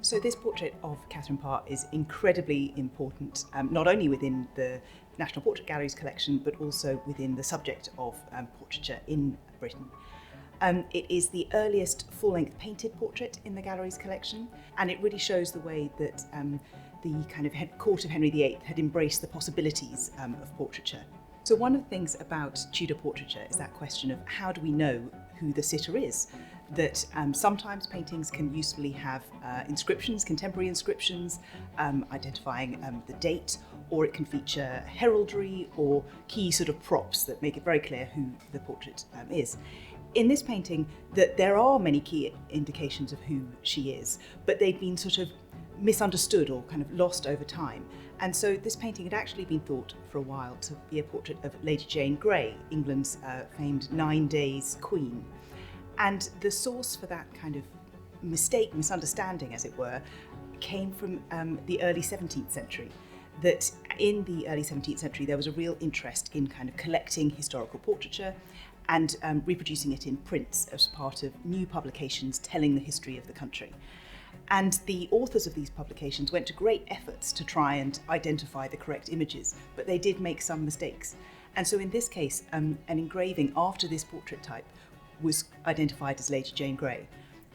So this portrait of Katherine Parr is incredibly important, not only within the National Portrait Gallery's collection, but also within the subject of portraiture in Britain. It is the earliest full-length painted portrait in the gallery's collection, and it really shows the way that the kind of court of Henry VIII had embraced the possibilities of portraiture. So one of the things about Tudor portraiture is that question of how do we know who the sitter is? That sometimes paintings can usefully have inscriptions, contemporary inscriptions, identifying the date, or it can feature heraldry or key sort of props that make it very clear who the portrait is. In this painting, there are many key indications of who she is, but they've been sort of misunderstood or kind of lost over time. And so this painting had actually been thought for a while to be a portrait of Lady Jane Grey, England's famed 9 Days Queen. And the source for that kind of misunderstanding, as it were, came from the early 17th century. That in the early 17th century, there was a real interest in kind of collecting historical portraiture and reproducing it in prints as part of new publications telling the history of the country. And the authors of these publications went to great efforts to try and identify the correct images, but they did make some mistakes. And so in this case, an engraving after this portrait type was identified as Lady Jane Grey.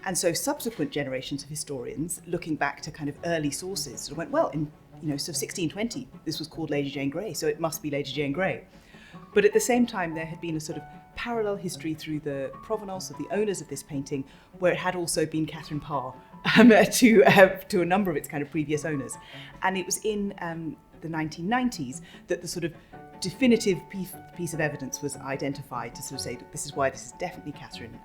And so subsequent generations of historians, looking back to kind of early sources, went, well, in sort of 1620, this was called Lady Jane Grey, so it must be Lady Jane Grey. But at the same time, there had been a sort of parallel history through the provenance of the owners of this painting, where it had also been Katherine Parr to a number of its kind of previous owners. And it was in the 1990s that the sort of definitive piece of evidence was identified to sort of say that this is why this is definitely Katherine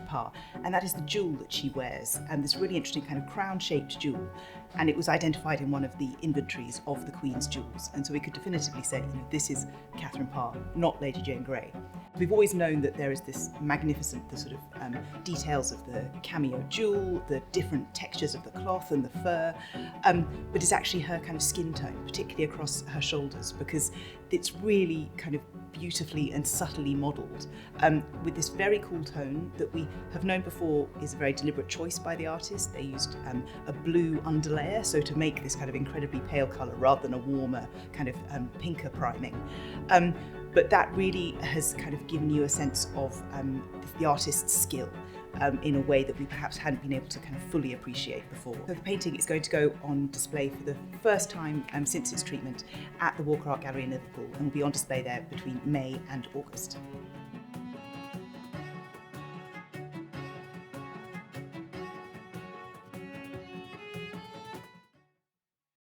Parr, and that is the jewel that she wears, and this really interesting kind of crown-shaped jewel, and it was identified in one of the inventories of the Queen's jewels, and so we could definitively say, this is Katherine Parr, not Lady Jane Grey. We've always known that there is this magnificent, the sort of details of the cameo jewel, the different textures of the cloth and the fur, but it's actually her kind of skin tone, particularly across her shoulders, because it's really kind of beautifully and subtly modelled with this very cool tone that we have known before is a very deliberate choice by the artist. They used a blue underlayer, so to make this kind of incredibly pale colour rather than a warmer kind of pinker priming. But that really has kind of given you a sense of the artist's skill in a way that we perhaps hadn't been able to kind of fully appreciate before. So the painting is going to go on display for the first time since its treatment at the Walker Art Gallery in Liverpool, and will be on display there between May and August.